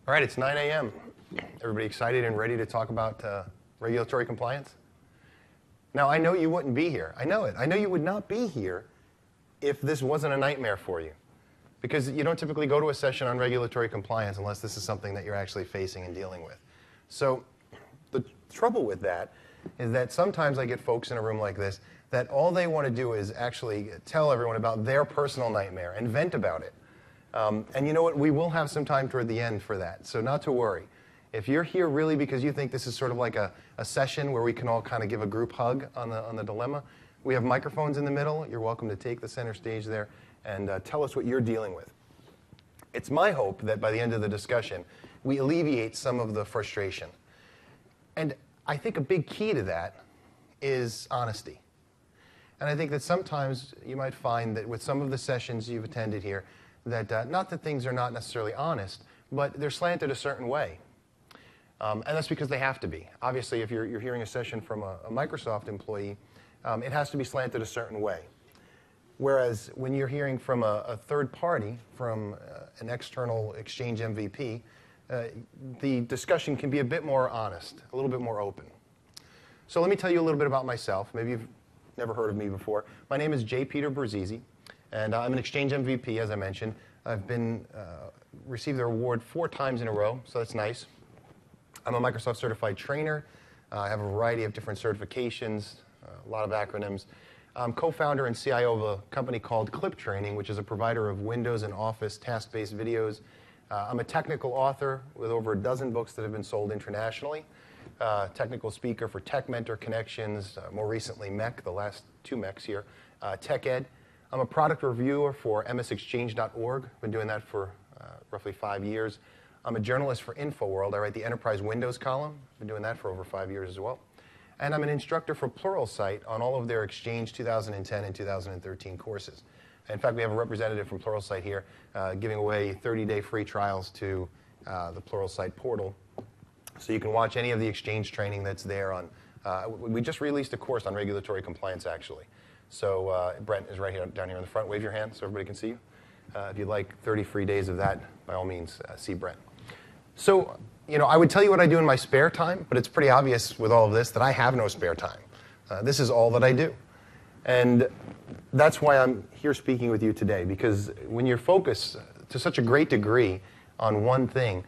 All right, it's 9 a.m. Everybody excited and ready to talk about regulatory compliance? Now, I know you wouldn't be here. I know it. I know you would not be here if this wasn't a nightmare for you. Because you don't typically go to a session on regulatory compliance unless this is something that you're actually facing and dealing with. So the trouble with that is that sometimes I get folks in a room like this that all they want to do is actually tell everyone about their personal nightmare and vent about it. And you know what? We will have some time toward the end for that, so not to worry. If you're here really because you think this is sort of like a session where we can all kind of give a group hug on the dilemma, we have microphones in the middle. You're welcome to take the center stage there and tell us what you're dealing with. It's my hope that by the end of the discussion, we alleviate some of the frustration. And I think a big key to that is honesty. And I think that sometimes you might find that with some of the sessions you've attended here, that not that things are not necessarily honest, but they're slanted a certain way. And that's because they have to be. Obviously, if you're hearing a session from a Microsoft employee, it has to be slanted a certain way. Whereas when you're hearing from a third party, from an external Exchange MVP, the discussion can be a bit more honest, a little bit more open. So let me tell you a little bit about myself. Maybe you've never heard of me before. My name is J. Peter Berzisi. And I'm an Exchange MVP, as I mentioned. I've been received the award 4 times in a row, so that's nice. I'm a Microsoft certified trainer. I have a variety of different certifications, a lot of acronyms. I'm co-founder and CIO of a company called Clip Training, which is a provider of Windows and Office task-based videos. I'm a technical author with over a dozen books that have been sold internationally. Technical speaker for Tech Mentor Connections, more recently MEC, the last 2 MECs here, Tech Ed. I'm a product reviewer for msexchange.org. Been doing that for roughly 5 years. I'm a journalist for InfoWorld. I write the Enterprise Windows column. Been doing that for over 5 years as well. And I'm an instructor for Pluralsight on all of their Exchange 2010 and 2013 courses. In fact, we have a representative from Pluralsight here giving away 30-day free trials to the Pluralsight portal. So you can watch any of the Exchange training that's there on. We just released a course on regulatory compliance, actually. So Brent is right here, down here in the front. Wave your hand so everybody can see you. If you'd like 30 free days of that, by all means, see Brent. So, you know, I would tell you what I do in my spare time, but it's pretty obvious with all of this that I have no spare time. This is all that I do. And that's why I'm here speaking with you today, because when you're focused to such a great degree on one thing,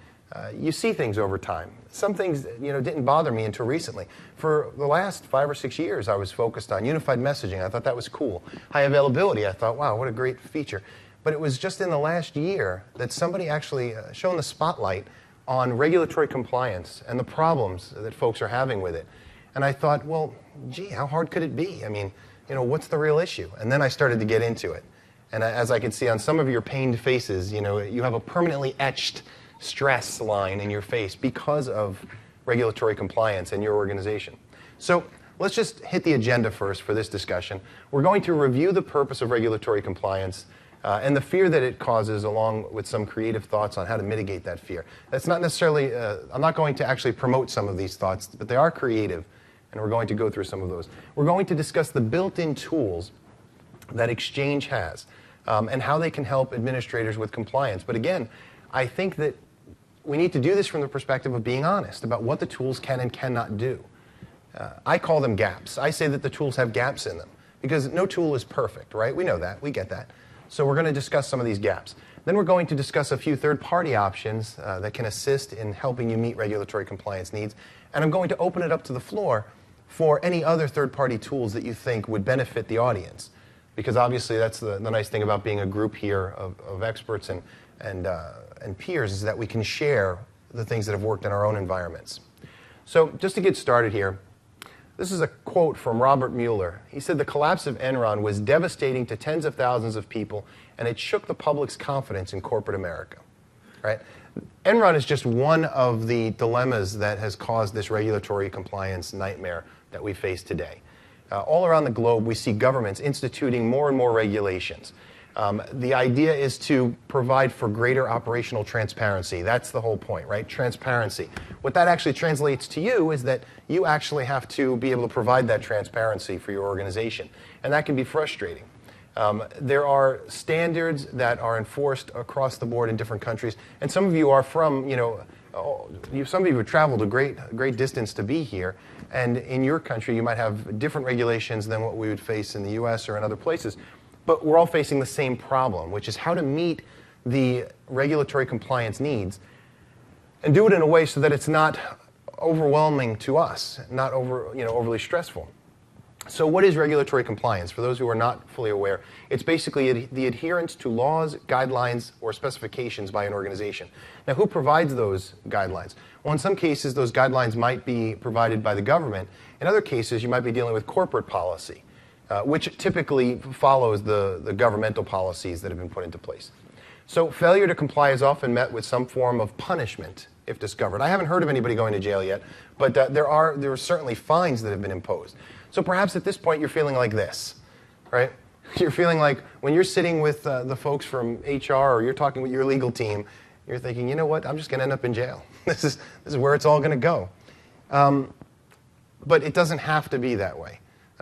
you see things over time. Some things, you know, didn't bother me until recently. For the last 5 or 6 years, I was focused on unified messaging. I thought that was cool. High availability, I thought, wow, what a great feature. But it was just in the last year that somebody actually shone the spotlight on regulatory compliance and the problems that folks are having with it. And I thought, well, gee, how hard could it be? I mean, you know, what's the real issue? And then I started to get into it. And as I can see on some of your pained faces, you know, you have a permanently etched stress line in your face because of regulatory compliance in your organization. So let's just hit the agenda first for this discussion. We're going to review the purpose of regulatory compliance and the fear that it causes, along with some creative thoughts on how to mitigate that fear. That's not necessarily, I'm not going to actually promote some of these thoughts, but they are creative, and we're going to go through some of those. We're going to discuss the built-in tools that Exchange has and how they can help administrators with compliance. But again, I think that we need to do this from the perspective of being honest about what the tools can and cannot do. I call them gaps. I say that the tools have gaps in them because no tool is perfect, right? We know that. We get that. So we're going to discuss some of these gaps. Then we're going to discuss a few third-party options that can assist in helping you meet regulatory compliance needs. And I'm going to open it up to the floor for any other third-party tools that you think would benefit the audience. Because obviously that's the nice thing about being a group here of experts and peers is that we can share the things that have worked in our own environments. So just to get started here, this is a quote from Robert Mueller. He said, "The collapse of Enron was devastating to tens of thousands of people, and it shook the public's confidence in corporate America." Right? Enron is just one of the dilemmas that has caused this regulatory compliance nightmare that we face today. All around the globe, we see governments instituting more and more regulations. The idea is to provide for greater operational transparency. That's the whole point, right? Transparency. What that actually translates to you is that you actually have to be able to provide that transparency for your organization. And that can be frustrating. There are standards that are enforced across the board in different countries, and some of you are from, some of you have traveled a great distance to be here, and in your country you might have different regulations than what we would face in the U.S. or in other places, but we're all facing the same problem, which is how to meet the regulatory compliance needs and do it in a way so that it's not overwhelming to us, not overly stressful. So what is regulatory compliance? For those who are not fully aware, it's basically the adherence to laws, guidelines, or specifications by an organization. Now, who provides those guidelines? Well, in some cases, those guidelines might be provided by the government. In other cases, you might be dealing with corporate policy, which typically follows the governmental policies that have been put into place. So failure to comply is often met with some form of punishment if discovered. I haven't heard of anybody going to jail yet, but there are certainly fines that have been imposed. So perhaps at this point you're feeling like this, right? You're feeling like when you're sitting with the folks from HR or you're talking with your legal team, you're thinking, you know what, I'm just going to end up in jail. This is where it's all going to go. But it doesn't have to be that way.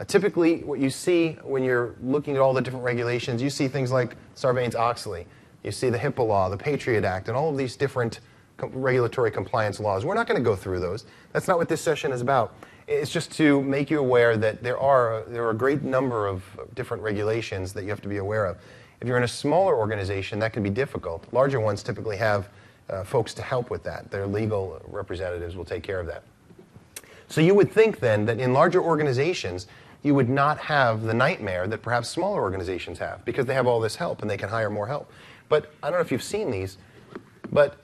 Typically, what you see when you're looking at all the different regulations, you see things like Sarbanes-Oxley. You see the HIPAA law, the Patriot Act, and all of these different regulatory compliance laws. We're not going to go through those. That's not what this session is about. It's just to make you aware that there are a great number of different regulations that you have to be aware of. If you're in a smaller organization, that can be difficult. Larger ones typically have folks to help with that. Their legal representatives will take care of that. So you would think then that in larger organizations, you would not have the nightmare that perhaps smaller organizations have because they have all this help and they can hire more help. But I don't know if you've seen these, but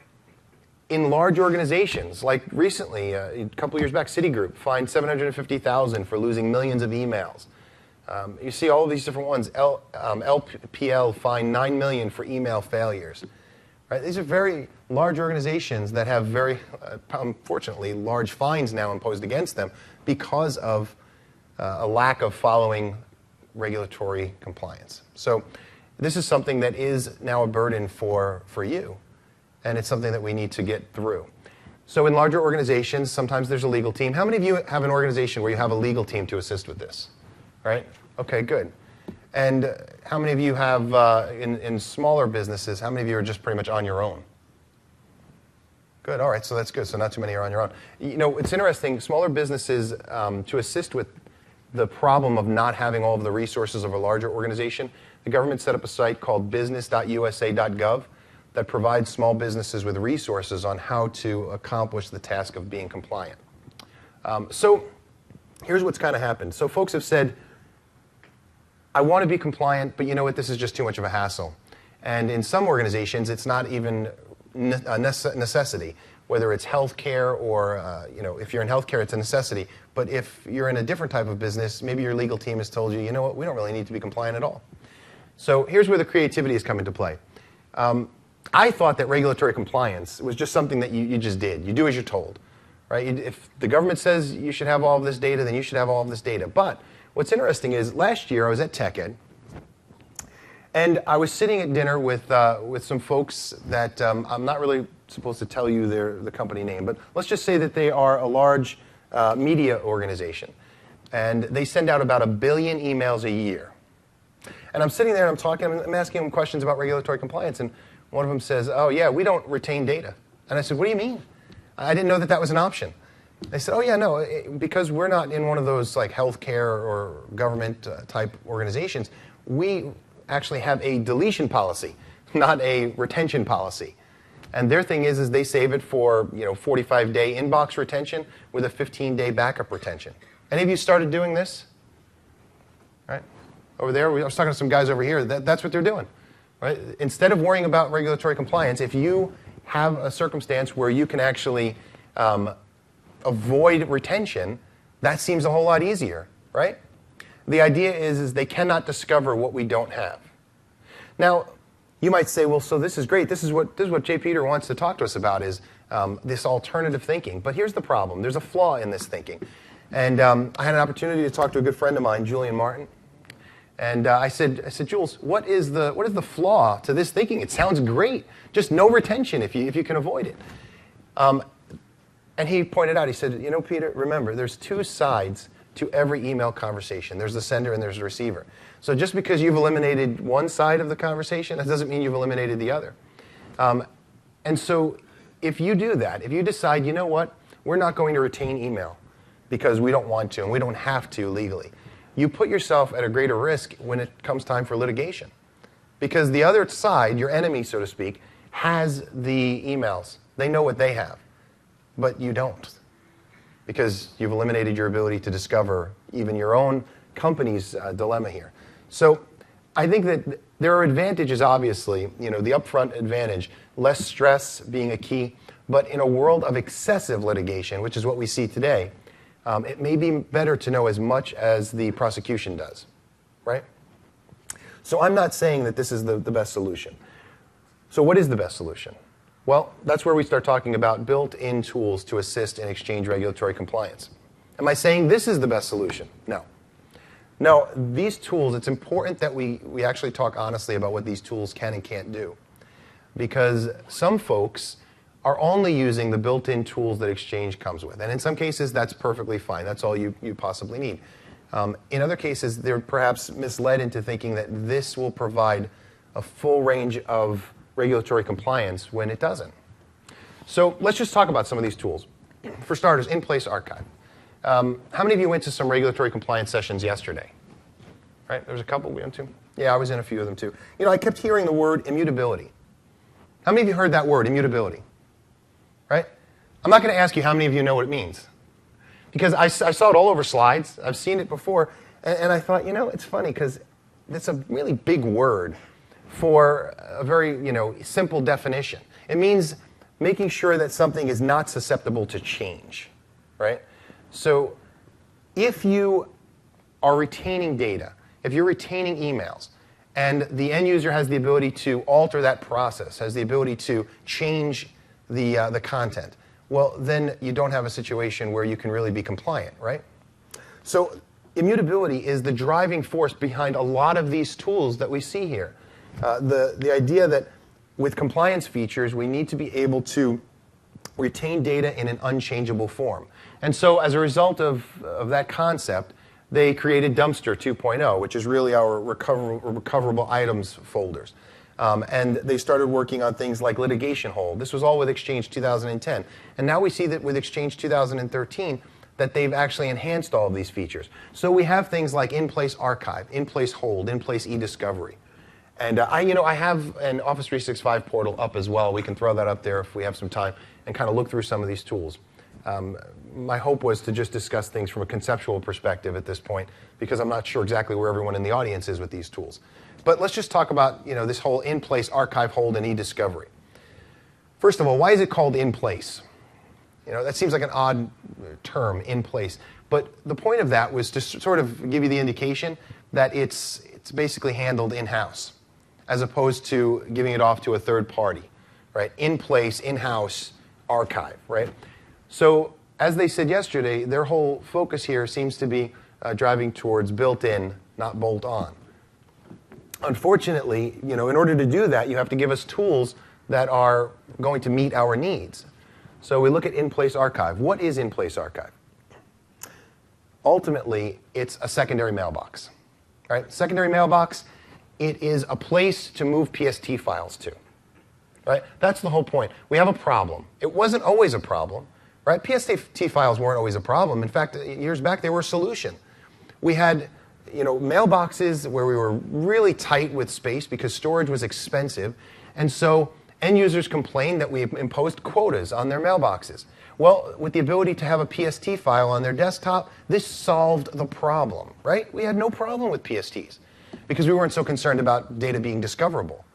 in large organizations, like recently, a couple of years back, Citigroup fined $750,000 for losing millions of emails. You see all of these different ones. LPL fined $9 million for email failures. Right? These are very large organizations that have very, unfortunately, large fines now imposed against them because of a lack of following regulatory compliance. So this is something that is now a burden for you. And it's something that we need to get through. So in larger organizations, sometimes there's a legal team. How many of you have an organization where you have a legal team to assist with this? Right? Okay, good. And how many of you have, in smaller businesses, how many of you are just pretty much on your own? Good, all right, so that's good. So not too many are on your own. You know, it's interesting, smaller businesses, to assist with the problem of not having all of the resources of a larger organization, the government set up a site called business.usa.gov that provides small businesses with resources on how to accomplish the task of being compliant. So here's what's kind of happened. So folks have said, I want to be compliant, but you know what, this is just too much of a hassle. And in some organizations, it's not even a necessity, whether it's healthcare or, if you're in healthcare, it's a necessity. But if you're in a different type of business, maybe your legal team has told you, you know what, we don't really need to be compliant at all. So here's where the creativity has come into play. I thought that regulatory compliance was just something that you just did. You do as you're told, right? If the government says you should have all of this data, then you should have all of this data. But what's interesting is last year I was at TechEd, and I was sitting at dinner with some folks that I'm not really supposed to tell you the company name, but let's just say that they are a large media organization, and they send out about 1 billion emails a year. And I'm sitting there and I'm asking them questions about regulatory compliance, and one of them says, oh yeah, we don't retain data. And I said, what do you mean? I didn't know that that was an option. They said, oh yeah, no, because we're not in one of those like healthcare or government type organizations, we actually have a deletion policy, not a retention policy. And their thing is they save it for 45-day inbox retention with a 15-day backup retention. Any of you started doing this? Right? Over there, I was talking to some guys over here, that's what they're doing. Right? Instead of worrying about regulatory compliance, if you have a circumstance where you can actually avoid retention, that seems a whole lot easier, right? The idea is they cannot discover what we don't have. Now, you might say, well, so this is great. This is what J. Peter wants to talk to us about is this alternative thinking. But here's the problem. There's a flaw in this thinking. And I had an opportunity to talk to a good friend of mine, Julian Martin. And I said, Jules, what is the flaw to this thinking? It sounds great. Just no retention if you can avoid it. And he pointed out, he said, Peter, remember, there's two sides to every email conversation. There's the sender and there's the receiver. So just because you've eliminated one side of the conversation, that doesn't mean you've eliminated the other. And so if you do that, if you decide, you know what, we're not going to retain email because we don't want to and we don't have to legally, you put yourself at a greater risk when it comes time for litigation. Because the other side, your enemy, so to speak, has the emails. They know what they have, but you don't, because you've eliminated your ability to discover even your own company's dilemma here. So I think that there are advantages, obviously, the upfront advantage, less stress being a key, but in a world of excessive litigation, which is what we see today, it may be better to know as much as the prosecution does, right? So I'm not saying that this is the best solution. So what is the best solution? Well, that's where we start talking about built-in tools to assist in exchange regulatory compliance. Am I saying this is the best solution? No. No, these tools, it's important that we actually talk honestly about what these tools can and can't do. Because some folks are only using the built-in tools that Exchange comes with. And in some cases, that's perfectly fine. That's all you possibly need. In other cases, they're perhaps misled into thinking that this will provide a full range of regulatory compliance when it doesn't. So let's just talk about some of these tools. For starters, In-Place Archive. How many of you went to some regulatory compliance sessions yesterday? Right, there was a couple we went to. Yeah, I was in a few of them too. I kept hearing the word immutability. How many of you heard that word, immutability? Right? I'm not going to ask you how many of you know what it means. Because I saw it all over slides. I've seen it before. And I thought, it's funny because it's a really big word for a very, simple definition. It means making sure that something is not susceptible to change, right? So if you are retaining data, if you're retaining emails, and the end user has the ability to alter that process, has the ability to change the content, well, then you don't have a situation where you can really be compliant, right? So immutability is the driving force behind a lot of these tools that we see here. The idea that with compliance features, we need to be able to retain data in an unchangeable form. And so as a result of that concept, they created Dumpster 2.0, which is really our recoverable items folders. And they started working on things like litigation hold. This was all with Exchange 2010. And now we see that with Exchange 2013, that they've actually enhanced all of these features. So we have things like In-Place Archive, In-Place Hold, In-Place e-Discovery. And I have an Office 365 portal up as well. We can throw that up there if we have some time and kind of look through some of these tools. My hope was to just discuss things from a conceptual perspective at this point, because I'm not sure exactly where everyone in the audience is with these tools. But let's just talk about this whole In-Place Archive, Hold, and e-Discovery. First of all, why is it called In-Place? That seems like an odd term, in place. But the point of that was to sort of give you the indication that it's basically handled in-house, as opposed to giving it off to a third party, right? In-place, in-house archive, right? So as they said yesterday, their whole focus here seems to be driving towards built-in, not bolt-on. Unfortunately, in order to do that, you have to give us tools that are going to meet our needs. So we look at In-Place Archive. What is In-Place Archive? Ultimately, it's a secondary mailbox, right? Secondary mailbox, it is a place to move PST files to, right? That's the whole point. We have a problem. It wasn't always a problem, right? PST files weren't always a problem. In fact, years back, they were a solution. We had mailboxes where we were really tight with space because storage was expensive. And so end users complained that we imposed quotas on their mailboxes. Well, with the ability to have a PST file on their desktop, this solved the problem, right? We had no problem with PSTs because we weren't so concerned about data being discoverable.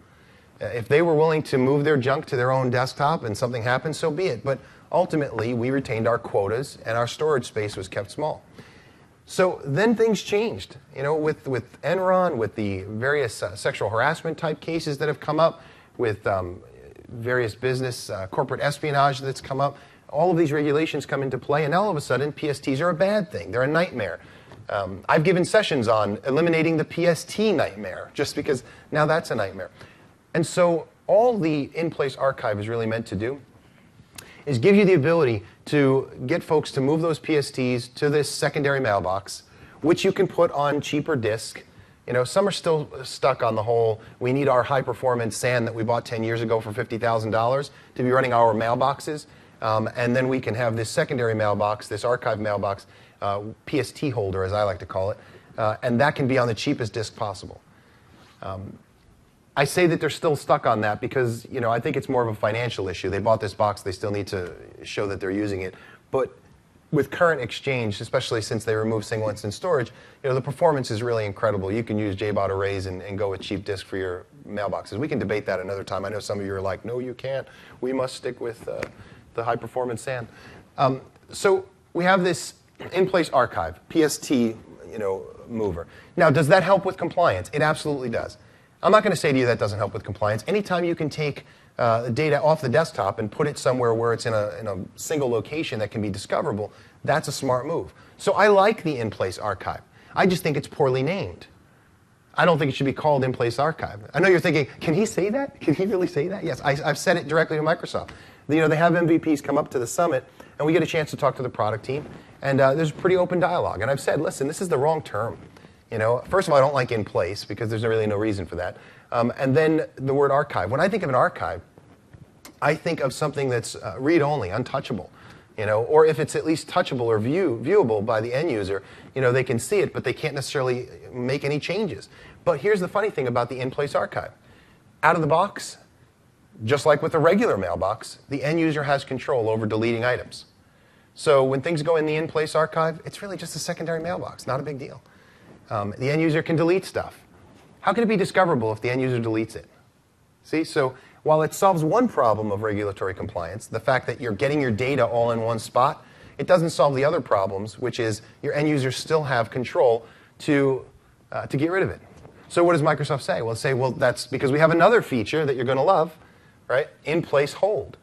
If they were willing to move their junk to their own desktop and something happened, so be it. But ultimately, we retained our quotas and our storage space was kept small. So then things changed, with Enron, with the various sexual harassment type cases that have come up, with various business, corporate espionage that's come up. All of these regulations come into play, and all of a sudden, PSTs are a bad thing. They're a nightmare. I've given sessions on eliminating the PST nightmare, just because now that's a nightmare. And so all the In-Place Archive is really meant to do is give you the ability to get folks to move those PSTs to this secondary mailbox, which you can put on cheaper disk. Some are still stuck on the whole, we need our high-performance SAN that we bought 10 years ago for $50,000 to be running our mailboxes. And then we can have this secondary mailbox, this archive mailbox, PST holder, as I like to call it, and that can be on the cheapest disk possible. I say that they're still stuck on that because, I think it's more of a financial issue. They bought this box, they still need to show that they're using it. But with current Exchange, especially since they removed single instance storage, the performance is really incredible. You can use JBOD arrays and go with cheap disk for your mailboxes. We can debate that another time. I know some of you are like, no, you can't. We must stick with the high performance SAN. So we have this in-place archive, PST, mover. Now, does that help with compliance? It absolutely does. I'm not going to say to you that doesn't help with compliance. Anytime you can take data off the desktop and put it somewhere where it's in a single location that can be discoverable, that's a smart move. So I like the in-place archive. I just think it's poorly named. I don't think it should be called in-place archive. I know you're thinking, can he say that? Can he really say that? Yes, I've said it directly to Microsoft. They have MVPs come up to the summit, and we get a chance to talk to the product team, and there's pretty open dialogue. And I've said, listen, this is the wrong term. First of all, I don't like in place because there's really no reason for that. And then the word archive. When I think of an archive, I think of something that's read-only, untouchable. Or if it's at least touchable or viewable by the end user, they can see it, but they can't necessarily make any changes. But here's the funny thing about the in-place archive. Out of the box, just like with a regular mailbox, the end user has control over deleting items. So when things go in the in-place archive, it's really just a secondary mailbox, not a big deal. The end user can delete stuff. How can it be discoverable if the end user deletes it? See, so while it solves one problem of regulatory compliance, the fact that you're getting your data all in one spot, it doesn't solve the other problems, which is your end users still have control to get rid of it. So what does Microsoft say? Well, say, well, that's because we have another feature that you're going to love, right? In-place hold,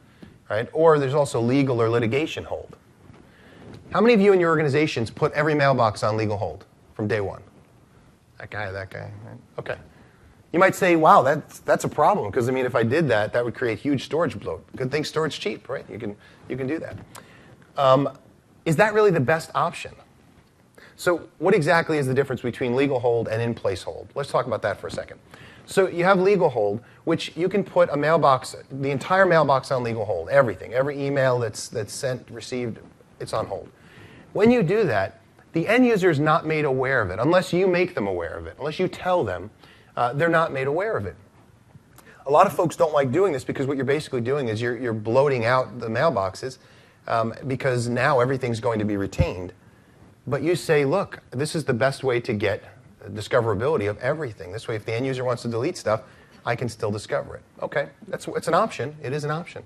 right? Or there's also legal or litigation hold. How many of you in your organizations put every mailbox on legal hold from day one? That guy, right? Okay. You might say, wow, that's a problem, because if I did that, that would create huge storage bloat. Good thing storage cheap, right? You can do that. Is that really the best option? So what exactly is the difference between legal hold and in-place hold? Let's talk about that for a second. So you have legal hold, which you can put a mailbox, the entire mailbox on legal hold, everything, every email that's sent, received, it's on hold. When you do that, the end user is not made aware of it, unless you make them aware of it, unless you tell them. They're not made aware of it. A lot of folks don't like doing this because what you're basically doing is you're bloating out the mailboxes because now everything's going to be retained. But you say, look, this is the best way to get discoverability of everything. This way, if the end user wants to delete stuff, I can still discover it. Okay, it's an option. It is an option.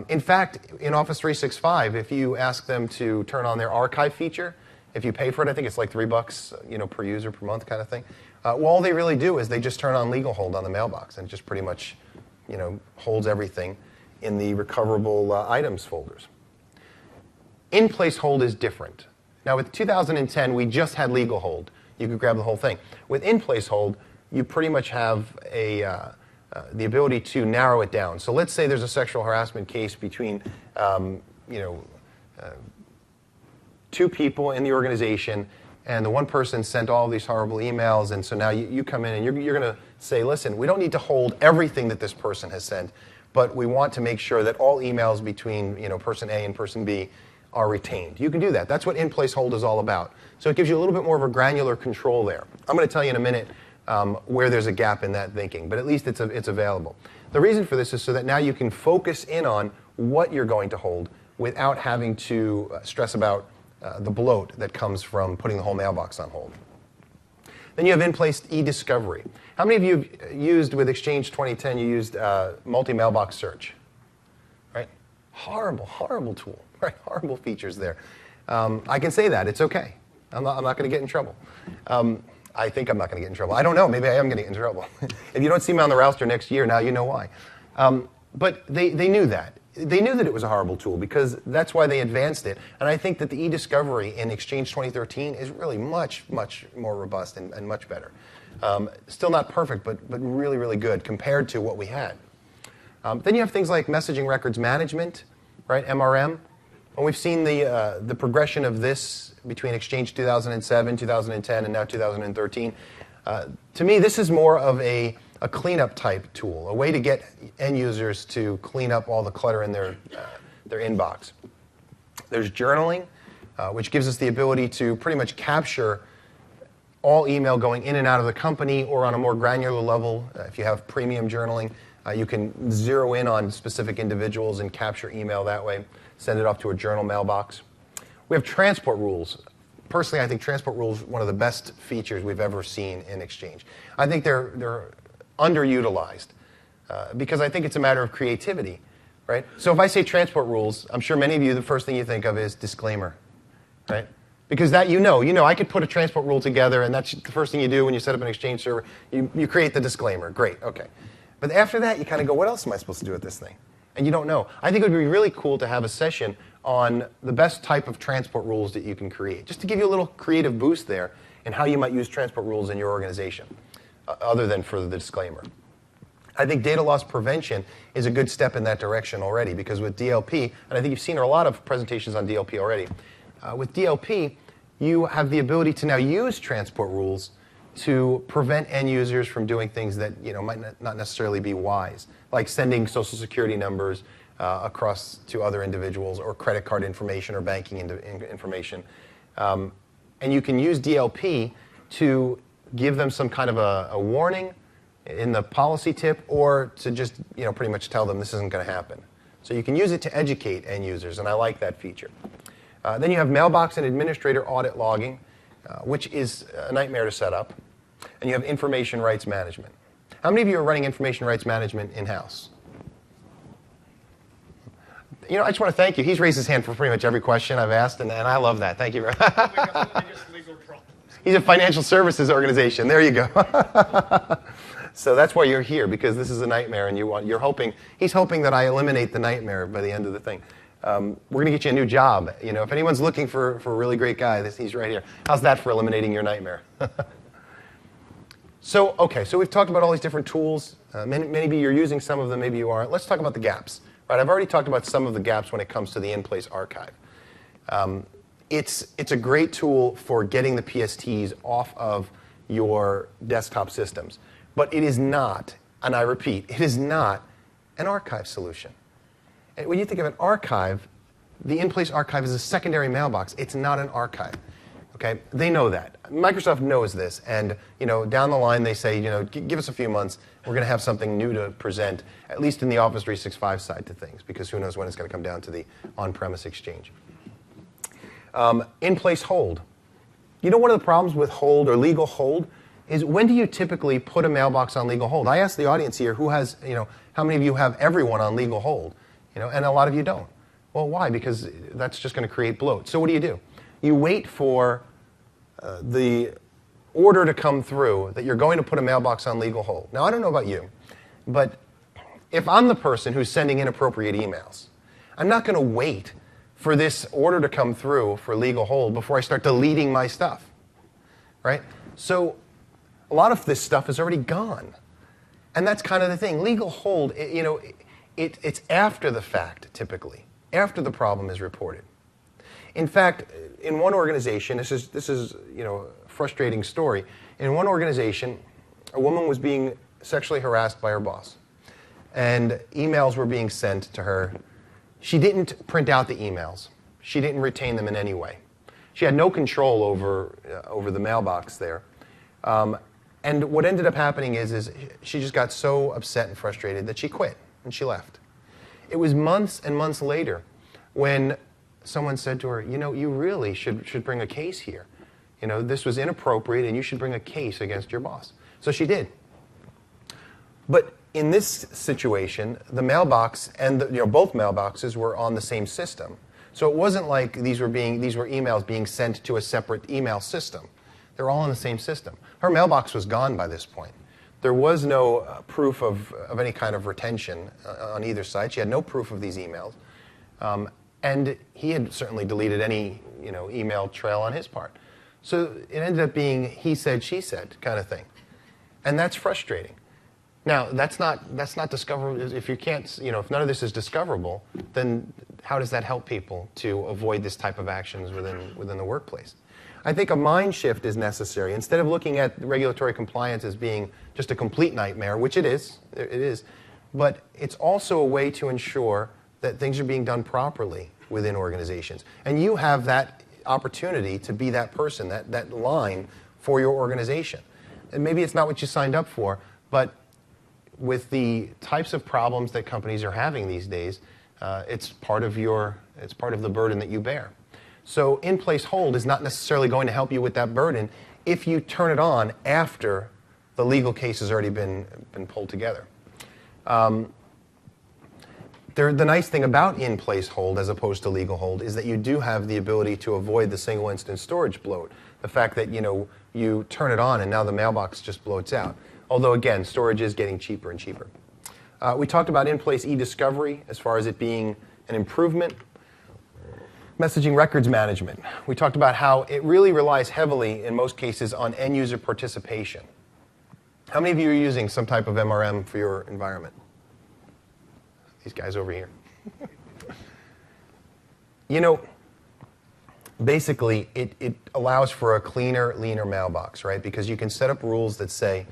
In fact, in Office 365, if you ask them to turn on their archive feature, if you pay for it, I think it's like $3, per user per month kind of thing. Well, all they really do is they just turn on legal hold on the mailbox, and it just pretty much, holds everything in the recoverable items folders. In-place hold is different. Now, with 2010, we just had legal hold. You could grab the whole thing. With in-place hold, you pretty much have the ability to narrow it down. So let's say there's a sexual harassment case between, two people in the organization, and the one person sent all these horrible emails, and so now you come in and you're going to say, listen, we don't need to hold everything that this person has sent, but we want to make sure that all emails between person A and person B are retained. You can do that. That's what in-place hold is all about. So it gives you a little bit more of a granular control there. I'm going to tell you in a minute where there's a gap in that thinking, but at least it's available. The reason for this is so that now you can focus in on what you're going to hold without having to stress about the bloat that comes from putting the whole mailbox on hold. Then you have in-place e-discovery. How many of you have used, with Exchange 2010, you used multi-mailbox search? Right? Horrible, horrible tool. Right? Horrible features there. I can say that. It's okay. I'm not going to get in trouble. I think I'm not going to get in trouble. I don't know. Maybe I am going to get in trouble. If you don't see me on the roster next year, now you know why. But they knew that. They knew that it was a horrible tool because that's why they advanced it. And I think that the e-discovery in Exchange 2013 is really much, much more robust and much better. Still not perfect, but really, really good compared to what we had. Then you have things like messaging records management right? MRM. And we've seen the progression of this between Exchange 2007, 2010, and now 2013. To me, this is more of a cleanup type tool, a way to get end users to clean up all the clutter in their inbox. There's journaling, which gives us the ability to pretty much capture all email going in and out of the company, or on a more granular level, if you have premium journaling, you can zero in on specific individuals and capture email that way, send it off to a journal mailbox. We have transport rules. Personally, I think transport rules are one of the best features we've ever seen in Exchange. I think they're underutilized because I think it's a matter of creativity, right? So if I say transport rules, I'm sure many of you, the first thing you think of is disclaimer, right? Because that you know, I could put a transport rule together, and that's the first thing you do when you set up an Exchange server. You create the disclaimer. Great, okay. But after that, you kind of go, what else am I supposed to do with this thing? And you don't know. I think it would be really cool to have a session on the best type of transport rules that you can create, just to give you a little creative boost there in how you might use transport rules in your organization, other than for the disclaimer. I think data loss prevention is a good step in that direction already, because with DLP, and I think you've seen a lot of presentations on DLP already, with DLP, you have the ability to now use transport rules to prevent end users from doing things that might not necessarily be wise, like sending social security numbers across to other individuals, or credit card information, or banking information. And you can use DLP to give them some kind of a warning in the policy tip, or to just pretty much tell them this isn't going to happen. So you can use it to educate end users, and I like that feature. Then you have mailbox and administrator audit logging, which is a nightmare to set up. And you have information rights management. How many of you are running information rights management in-house? I just want to thank you. He's raised his hand for pretty much every question I've asked, and I love that. Thank you. He's a financial services organization. There you go. So that's why you're here, because this is a nightmare, and he's hoping that I eliminate the nightmare by the end of the thing. We're going to get you a new job. If anyone's looking for a really great guy, he's right here. How's that for eliminating your nightmare? So we've talked about all these different tools. Maybe you're using some of them, maybe you aren't. Let's talk about the gaps. Right, I've already talked about some of the gaps when it comes to the in-place archive. It's a great tool for getting the PSTs off of your desktop systems. But it is not, and I repeat, it is not an archive solution. And when you think of an archive, the in-place archive is a secondary mailbox. It's not an archive. Okay? They know that. Microsoft knows this, and down the line they say, give us a few months, we're going to have something new to present, at least in the Office 365 side to things, because who knows when it's going to come down to the on-premise Exchange. In-place hold. One of the problems with hold or legal hold is, when do you typically put a mailbox on legal hold? I asked the audience here, who has, how many of you have everyone on legal hold? And a lot of you don't. Well, why? Because that's just going to create bloat. So what do? You wait for the order to come through that you're going to put a mailbox on legal hold. Now, I don't know about you, but if I'm the person who's sending inappropriate emails, I'm not going to wait for this order to come through for legal hold before I start deleting my stuff, right? So a lot of this stuff is already gone. And that's kind of the thing. Legal hold, it's after the fact, typically, after the problem is reported. In fact, in one organization, this is a frustrating story. In one organization, a woman was being sexually harassed by her boss, and emails were being sent to her. She didn't print out the emails. She didn't retain them in any way. She had no control over the mailbox there. And what ended up happening is she just got so upset and frustrated that she quit, and she left. It was months and months later when someone said to her, you really should bring a case here. This was inappropriate, and you should bring a case against your boss. So she did. But in this situation, the mailbox and both mailboxes were on the same system. So it wasn't like these were emails being sent to a separate email system. They're all in the same system. Her mailbox was gone by this point. There was no proof of any kind of retention on either side. She had no proof of these emails. And he had certainly deleted any email trail on his part. So it ended up being he said, she said kind of thing. And that's frustrating. Now, that's not discoverable. If you can't, if none of this is discoverable, then how does that help people to avoid this type of actions within the workplace? I think a mind shift is necessary. Instead of looking at regulatory compliance as being just a complete nightmare, which it is, but it's also a way to ensure that things are being done properly within organizations. And you have that opportunity to be that person, that line for your organization. And maybe it's not what you signed up for, but with the types of problems that companies are having these days, it's part of the burden that you bear. So in-place hold is not necessarily going to help you with that burden if you turn it on after the legal case has already been pulled together. The nice thing about in-place hold as opposed to legal hold is that you do have the ability to avoid the single instance storage bloat. The fact that you turn it on and now the mailbox just bloats out. Although again, storage is getting cheaper and cheaper. We talked about in-place e-discovery as far as it being an improvement. Messaging records management. We talked about how it really relies heavily, in most cases, on end-user participation. How many of you are using some type of MRM for your environment? These guys over here. Basically, it allows for a cleaner, leaner mailbox, right? Because you can set up rules that say,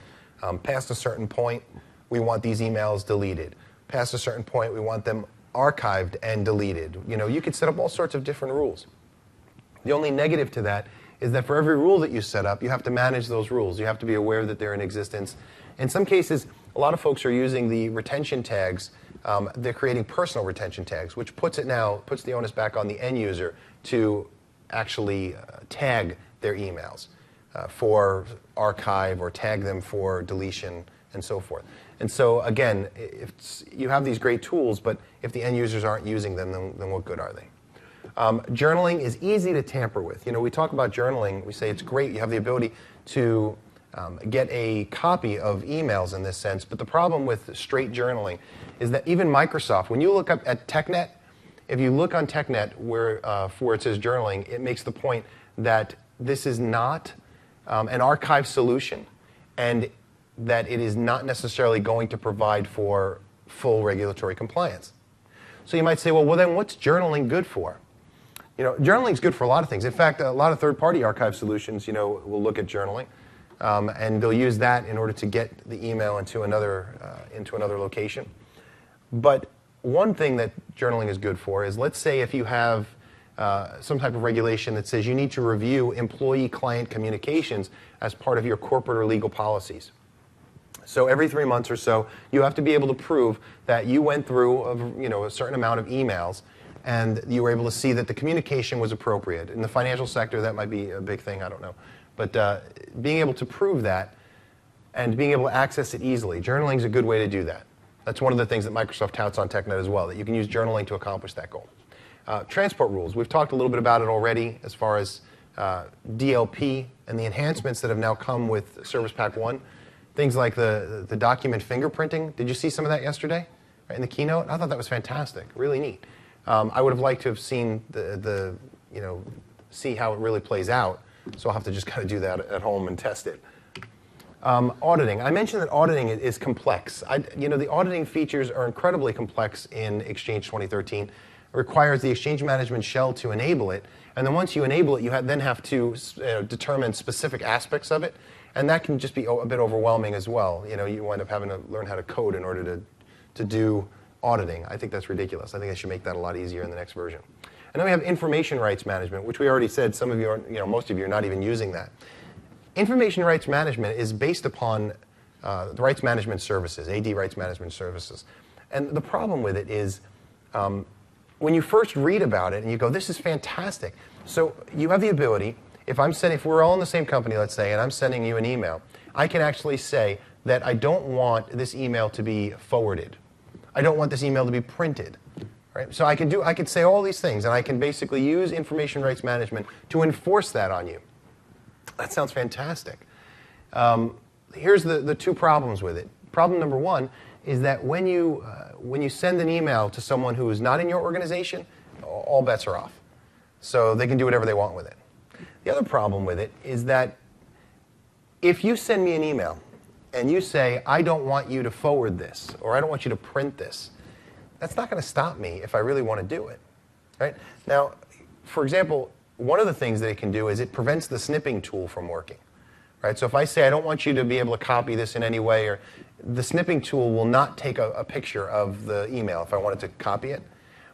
past a certain point, we want these emails deleted. Past a certain point, we want them archived and deleted. You could set up all sorts of different rules. The only negative to that is that for every rule that you set up, you have to manage those rules. You have to be aware that they're in existence. In some cases, a lot of folks are using the retention tags. They're creating personal retention tags, which puts the onus back on the end user to actually tag their emails for archive or tag them for deletion and so forth. And so again, you have these great tools, but if the end users aren't using them, then what good are they? Journaling is easy to tamper with. We talk about journaling, we say it's great, you have the ability to get a copy of emails in this sense, but the problem with straight journaling is that even Microsoft, when you look up at TechNet, if you look on TechNet where it says journaling, it makes the point that this is not an archive solution, and that it is not necessarily going to provide for full regulatory compliance. So you might say, well, then what's journaling good for? Journaling is good for a lot of things. In fact, a lot of third-party archive solutions, will look at journaling, and they'll use that in order to get the email into another location. But one thing that journaling is good for is, let's say if you have some type of regulation that says you need to review employee-client communications as part of your corporate or legal policies. So every 3 months or so, you have to be able to prove that you went through a certain amount of emails and you were able to see that the communication was appropriate. In the financial sector, that might be a big thing, I don't know. But being able to prove that and being able to access it easily, journaling is a good way to do that. That's one of the things that Microsoft touts on TechNet as well, that you can use journaling to accomplish that goal. Transport rules. We've talked a little bit about it already as far as DLP and the enhancements that have now come with Service Pack 1. Things like the document fingerprinting. Did you see some of that yesterday in the keynote? I thought that was fantastic, really neat. I would have liked to have seen see how it really plays out. So I'll have to just kind of do that at home and test it. Auditing. I mentioned that auditing is complex. The auditing features are incredibly complex in Exchange 2013. It requires the exchange management shell to enable it. And then once you enable it, you then have to determine specific aspects of it. And that can just be a bit overwhelming as well. You wind up having to learn how to code in order to do auditing. I think that's ridiculous. I think I should make that a lot easier in the next version. And then we have information rights management, which we already said some of you are, most of you are not even using that. Information rights management is based upon the rights management services, AD rights management services. And the problem with it is when you first read about it and you go, this is fantastic. So you have the ability, if we're all in the same company, let's say, and I'm sending you an email, I can actually say that I don't want this email to be forwarded. I don't want this email to be printed. Right? So I can say all these things, and I can basically use information rights management to enforce that on you. That sounds fantastic. Here's the two problems with it. Problem number one is that when you send an email to someone who is not in your organization, all bets are off. So they can do whatever they want with it. The other problem with it is that if you send me an email and you say, I don't want you to forward this, or I don't want you to print this, that's not going to stop me if I really want to do it. right? Now, for example, one of the things that it can do is it prevents the snipping tool from working, right? So if I say I don't want you to be able to copy this in any way, or the snipping tool will not take a picture of the email if I wanted to copy it,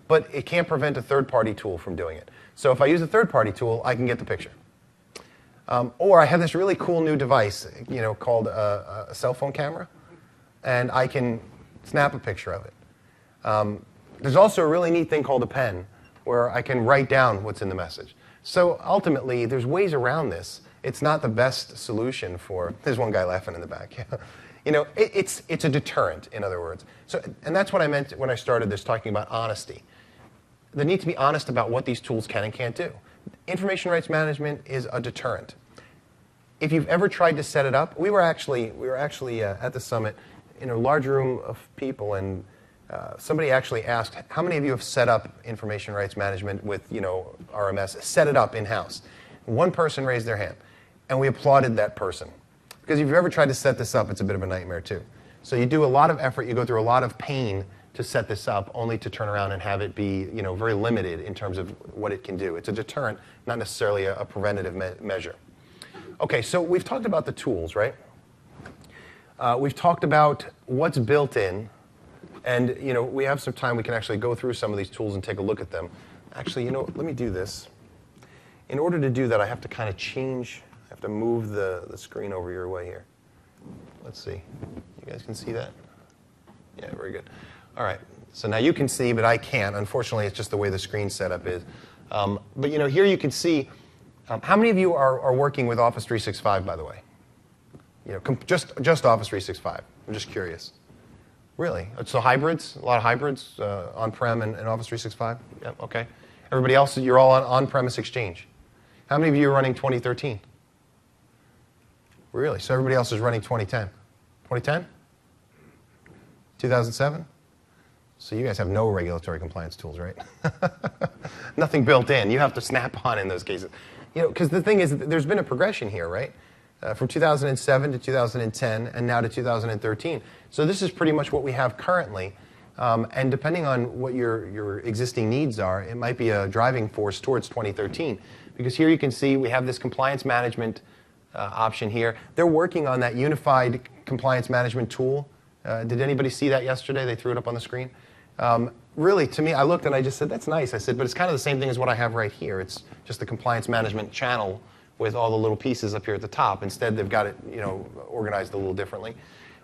but it can't prevent a third-party tool from doing it. So if I use a third-party tool, I can get the picture. Or I have this really cool new device, called a cell phone camera, and I can snap a picture of it. There's also a really neat thing called a pen, where I can write down what's in the message. So ultimately, there's ways around this. It's not the best solution for. There's one guy laughing in the back. It's a deterrent, in other words. So, and that's what I meant when I started this, talking about honesty. The need to be honest about what these tools can and can't do. Information rights management is a deterrent. If you've ever tried to set it up, we were actually at the summit in a large room of people, and somebody actually asked, how many of you have set up information rights management with RMS, set it up in-house? One person raised their hand, and we applauded that person. Because if you've ever tried to set this up, it's a bit of a nightmare too. So you do a lot of effort, you go through a lot of pain to set this up, only to turn around and have it be very limited in terms of what it can do. It's a deterrent, not necessarily a preventative measure. Okay, so we've talked about the tools, right? We've talked about what's built in, and we have some time. We can actually go through some of these tools and take a look at them. Actually, let me do this. In order to do that, I have to kind of change. I have to move the screen over your way here. Let's see. You guys can see that? Yeah, very good. All right. So now you can see, but I can't. Unfortunately, it's just the way the screen setup is. But here you can see. How many of you are working with Office 365, by the way? Just Office 365. I'm just curious. Really? So hybrids? A lot of hybrids, on-prem and Office 365? Yep, okay. Everybody else, you're all on-premise Exchange. How many of you are running 2013? Really? So everybody else is running 2010. 2010? 2007? So you guys have no regulatory compliance tools, right? Nothing built in. You have to snap on in those cases. Because the thing is, there's been a progression here, right? From 2007 to 2010, and now to 2013. So this is pretty much what we have currently. And depending on what your existing needs are, it might be a driving force towards 2013. Because here you can see we have this compliance management option here. They're working on that unified compliance management tool. Did anybody see that yesterday? They threw it up on the screen. Really, to me, I looked and I just said, that's nice. I said, but it's kind of the same thing as what I have right here. It's just the compliance management channel with all the little pieces up here at the top. Instead, they've got it organized a little differently.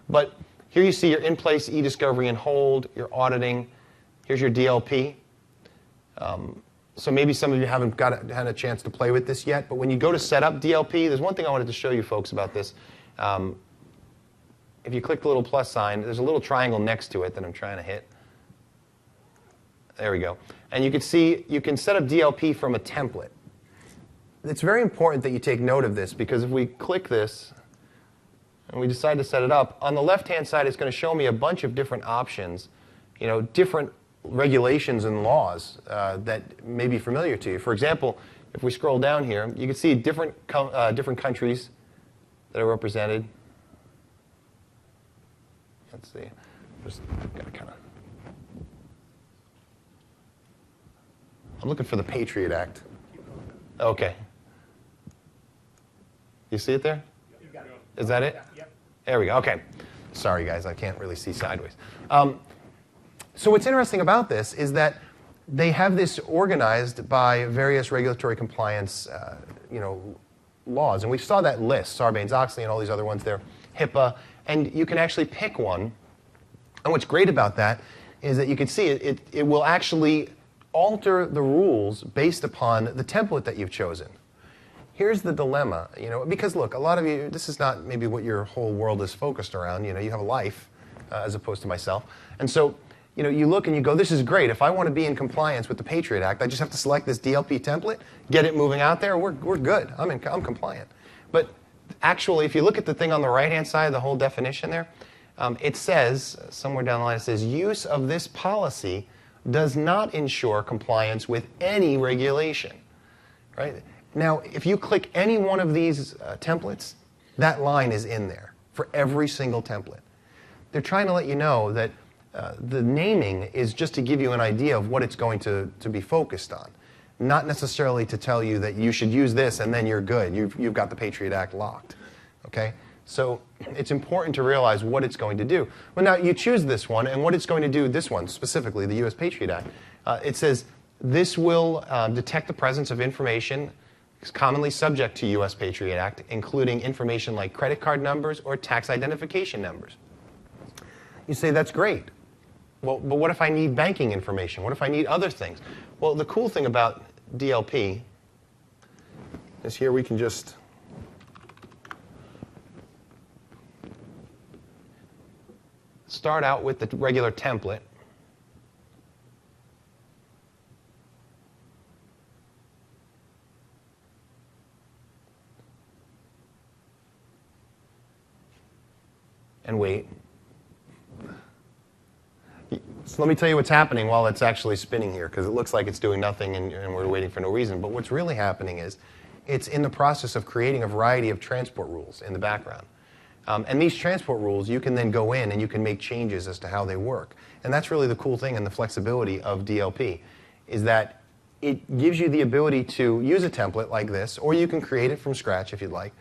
But here you see your in-place e-discovery and hold, your auditing. Here's your DLP. So maybe some of you haven't had a chance to play with this yet, but when you go to set up DLP, there's one thing I wanted to show you folks about this. If you click the little plus sign, there's a little triangle next to it that I'm trying to hit. There we go. And you can see you can set up DLP from a template. It's very important that you take note of this, because if we click this and we decide to set it up, on the left-hand side it's going to show me a bunch of different options, different regulations and laws that may be familiar to you. For example, if we scroll down here, you can see different countries that are represented. Let's see. Just gotta kind of. I'm looking for the Patriot Act. Okay. You see it there? Is that it? Yep. There we go. Okay. Sorry, guys. I can't really see sideways. So what's interesting about this is that they have this organized by various regulatory compliance, laws. And we saw that list, Sarbanes-Oxley and all these other ones there, HIPAA. And you can actually pick one. And what's great about that is that you can see it will actually alter the rules based upon the template that you've chosen. Here's the dilemma, because look, a lot of you, this is not maybe what your whole world is focused around. You have a life as opposed to myself. And so, you look and you go, this is great. If I want to be in compliance with the Patriot Act, I just have to select this DLP template, get it moving out there, we're good. I'm compliant. But actually, if you look at the thing on the right-hand side, the whole definition there, it says, somewhere down the line, it says, use of this policy does not ensure compliance with any regulation, right? Now, if you click any one of these templates, that line is in there for every single template. They're trying to let you know that the naming is just to give you an idea of what it's going to be focused on, not necessarily to tell you that you should use this and then you're good. You've got the Patriot Act locked. Okay? So it's important to realize what it's going to do. Well, now you choose this one, and what it's going to do, this one specifically, the U.S. Patriot Act, it says this will detect the presence of information commonly subject to U.S. Patriot Act, including information like credit card numbers or tax identification numbers. You say, that's great. Well, but what if I need banking information? What if I need other things? Well, the cool thing about DLP is here we can just start out with the regular template. And wait. So let me tell you what's happening while it's actually spinning here, because it looks like it's doing nothing and we're waiting for no reason. But what's really happening is it's in the process of creating a variety of transport rules in the background. And these transport rules, you can then go in and you can make changes as to how they work. And that's really the cool thing and the flexibility of DLP, is that it gives you the ability to use a template like this, or you can create it from scratch if you'd like.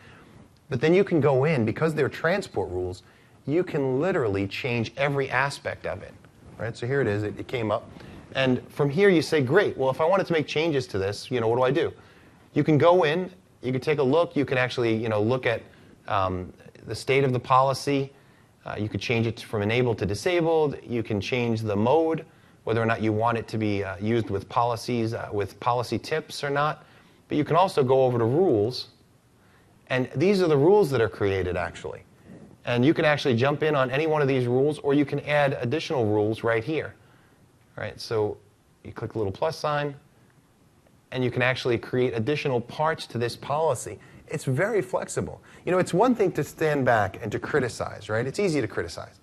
But then you can go in, because they're transport rules, you can literally change every aspect of it. Right? So here it is, it came up. And from here you say, great, well, if I wanted to make changes to this, what do I do? You can go in, you can take a look, you can actually look at the state of the policy. You could change it from enabled to disabled. You can change the mode, whether or not you want it to be used with policies, with policy tips or not. But you can also go over to rules. And these are the rules that are created, actually. And you can actually jump in on any one of these rules, or you can add additional rules right here. All right, so you click the little plus sign, and you can actually create additional parts to this policy. It's very flexible. It's one thing to stand back and to criticize, right? It's easy to criticize.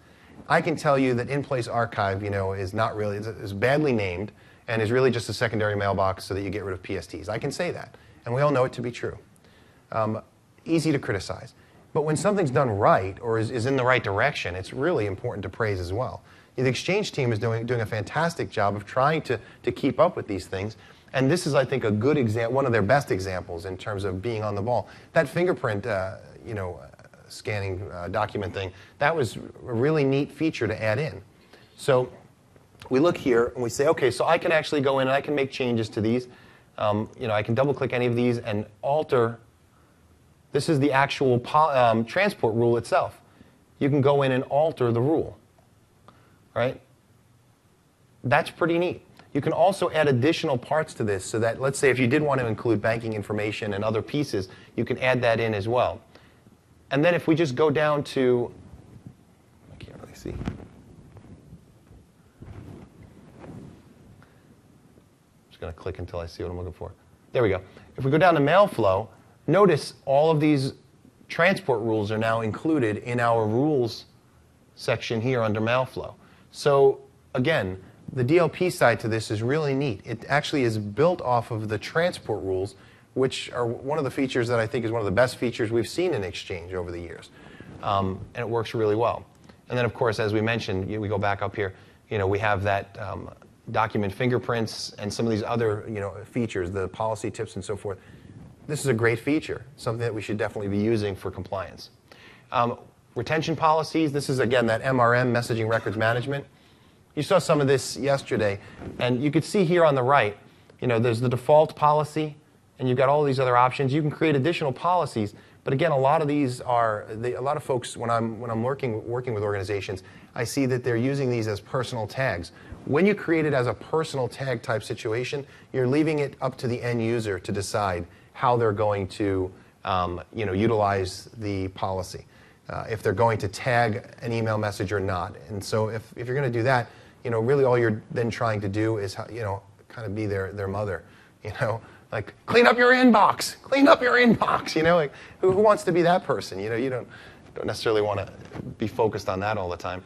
I can tell you that in-place archive, is not really, is badly named, and is really just a secondary mailbox so that you get rid of PSTs. I can say that, and we all know it to be true. Easy to criticize. But when something's done right, or is in the right direction, it's really important to praise as well. The Exchange team is doing a fantastic job of trying to keep up with these things. And this is, I think, a good example, one of their best examples in terms of being on the ball. That fingerprint, scanning document thing, that was a really neat feature to add in. So we look here and we say, okay, so I can actually go in and I can make changes to these. I can double-click any of these and alter. This is the actual transport rule itself. You can go in and alter the rule, right? That's pretty neat. You can also add additional parts to this so that, let's say, if you did want to include banking information and other pieces, you can add that in as well. And then if we just go down to, I can't really see. I'm just going to click until I see what I'm looking for. There we go. If we go down to mail flow, notice all of these transport rules are now included in our rules section here under mail flow. So again, the DLP side to this is really neat. It actually is built off of the transport rules, which are one of the features that I think is one of the best features we've seen in Exchange over the years. And it works really well. And then, of course, as we mentioned, we go back up here, we have that document fingerprints and some of these other features, the policy tips and so forth. This is a great feature, something that we should definitely be using for compliance. Retention policies, this is, again, that MRM, Messaging Records Management. You saw some of this yesterday, and you could see here on the right, there's the default policy, and you've got all these other options. You can create additional policies, but again, a lot of these are, a lot of folks, when I'm working with organizations, I see that they're using these as personal tags. When you create it as a personal tag type situation, you're leaving it up to the end user to decide how they're going to utilize the policy, if they're going to tag an email message or not. And so if you're going to do that, really all you're then trying to do is kind of be their mother, like clean up your inbox, like who wants to be that person? You don't necessarily want to be focused on that all the time.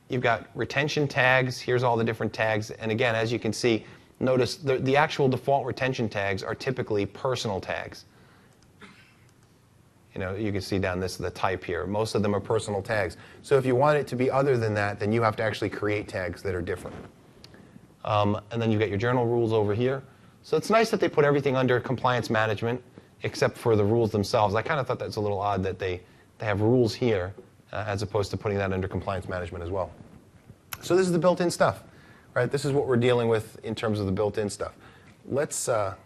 You've got retention tags. Here's all the different tags, and again, as you can see, notice the actual default retention tags are typically personal tags. You can see down the type here. Most of them are personal tags. So if you want it to be other than that, then you have to actually create tags that are different. And then you get your journal rules over here. So it's nice that they put everything under compliance management, except for the rules themselves. I kind of thought that's a little odd that they have rules here, as opposed to putting that under compliance management as well. So this is the built-in stuff, right? This is what we're dealing with in terms of the built-in stuff. Let's talk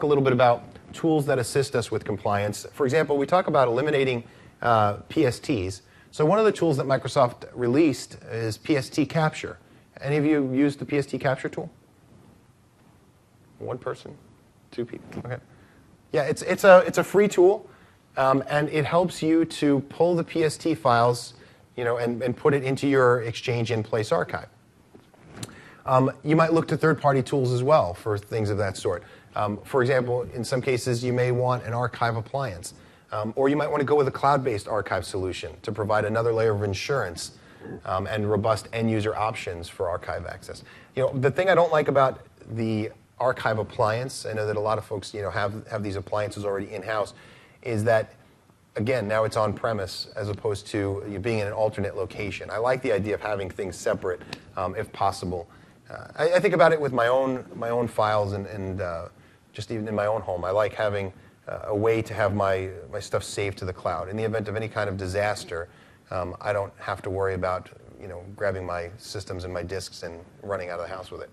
a little bit about tools that assist us with compliance. For example, we talk about eliminating PSTs. So one of the tools that Microsoft released is PST Capture. Any of you used the PST Capture tool? One person? Two people? Okay. Yeah, it's a free tool, and it helps you to pull the PST files, and put it into your Exchange in-place archive. You might look to third-party tools as well for things of that sort. For example, in some cases, you may want an archive appliance. Or you might want to go with a cloud-based archive solution to provide another layer of insurance and robust end-user options for archive access. The thing I don't like about the archive appliance, I know that a lot of folks have these appliances already in-house, is that, again, now it's on-premise as opposed to you being in an alternate location. I like the idea of having things separate if possible. I think about it with my own files and just even in my own home. I like having a way to have my stuff saved to the cloud. In the event of any kind of disaster, I don't have to worry about grabbing my systems and my disks and running out of the house with it.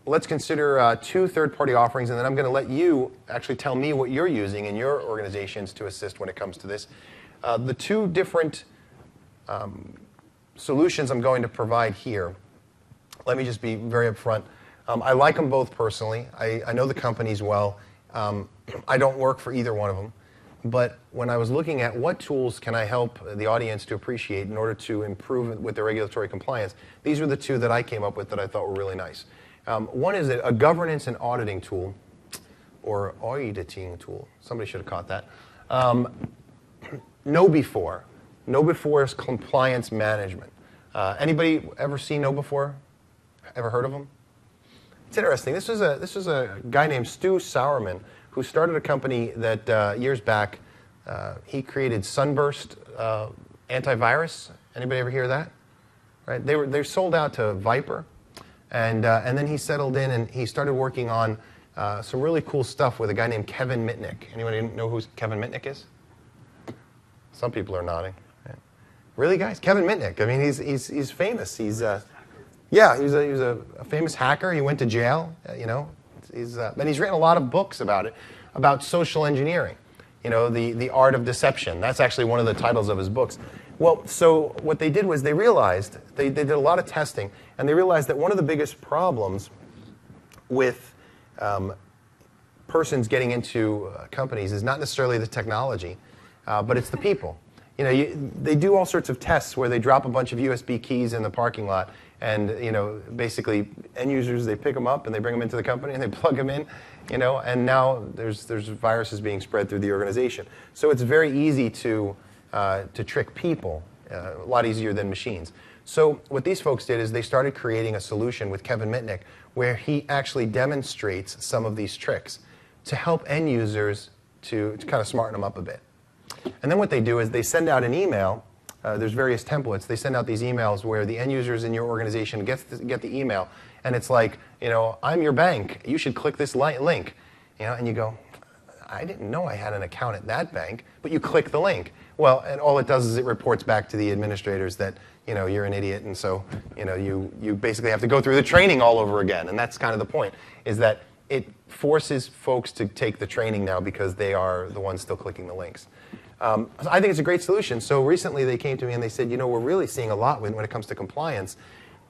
Let's consider two third-party offerings, and then I'm going to let you actually tell me what you're using in your organizations to assist when it comes to this. The two different solutions I'm going to provide here, let me just be very upfront. I like them both personally. I know the companies well. I don't work for either one of them. But when I was looking at what tools can I help the audience to appreciate in order to improve with their regulatory compliance, these were the two that I came up with that I thought were really nice. One is a governance and auditing tool, or auditing tool. Somebody should have caught that. KnowBe4. KnowBe4 is compliance management. Anybody ever seen KnowBe4? Ever heard of them? It's interesting. This was a guy named Stu Sauerman who started a company that years back, he created Sunburst antivirus. Anybody ever hear that? Right? They're sold out to Viper, and then he settled in and he started working on some really cool stuff with a guy named Kevin Mitnick. Anybody know who Kevin Mitnick is? Some people are nodding. Yeah. Really, guys? Kevin Mitnick. I mean, he's famous. He's he was a famous hacker. He went to jail. And he's written a lot of books about it, about social engineering. The art of deception. That's actually one of the titles of his books. Well, so what they did was they realized, they did a lot of testing, and they realized that one of the biggest problems with persons getting into companies is not necessarily the technology, but it's the people. They do all sorts of tests where they drop a bunch of USB keys in the parking lot, and basically end users, they pick them up and they bring them into the company and they plug them in, and now there's viruses being spread through the organization. So it's very easy to trick people, a lot easier than machines. So what these folks did is they started creating a solution with Kevin Mitnick where he actually demonstrates some of these tricks to help end users to kind of smarten them up a bit. And then what they do is they send out an email. There's various templates. They send out these emails where the end users in your organization get the email, and it's like, I'm your bank. You should click this link. And you go, I didn't know I had an account at that bank, but you click the link. Well, and all it does is it reports back to the administrators that you're an idiot, and so you basically have to go through the training all over again. And that's kind of the point, is that it forces folks to take the training now because they are the ones still clicking the links. I think it's a great solution. So recently they came to me and they said, we're really seeing a lot when it comes to compliance,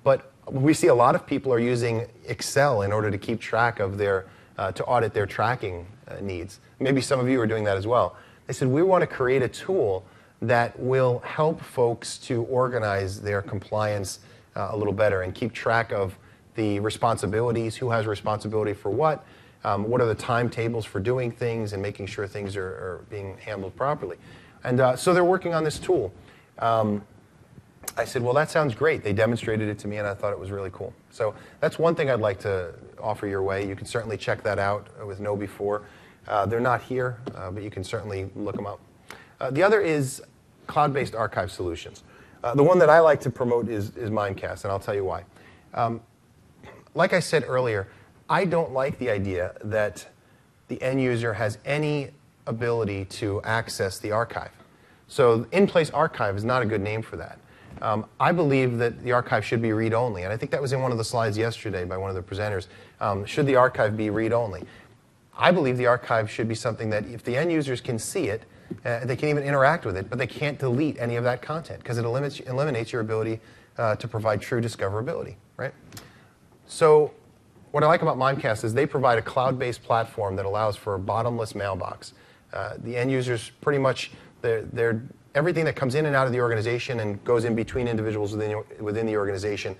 but we see a lot of people are using Excel in order to keep track of to audit their tracking needs. Maybe some of you are doing that as well. They said, we want to create a tool that will help folks to organize their compliance a little better and keep track of the responsibilities, who has responsibility for what are the timetables for doing things and making sure things are being handled properly. And so they're working on this tool. I said, well, that sounds great. They demonstrated it to me, and I thought it was really cool. So that's one thing I'd like to offer your way. You can certainly check that out with KnowBe4. They're not here, but you can certainly look them up. The other is cloud-based archive solutions. The one that I like to promote is Mimecast, and I'll tell you why. Like I said earlier, I don't like the idea that the end user has any ability to access the archive. So in-place archive is not a good name for that. I believe that the archive should be read-only, and I think that was in one of the slides yesterday by one of the presenters. Should the archive be read-only? I believe the archive should be something that if the end users can see it, they can even interact with it, but they can't delete any of that content because it eliminates your ability to provide true discoverability, right? So what I like about Mimecast is they provide a cloud-based platform that allows for a bottomless mailbox. The end users pretty much, everything that comes in and out of the organization and goes in between individuals within the organization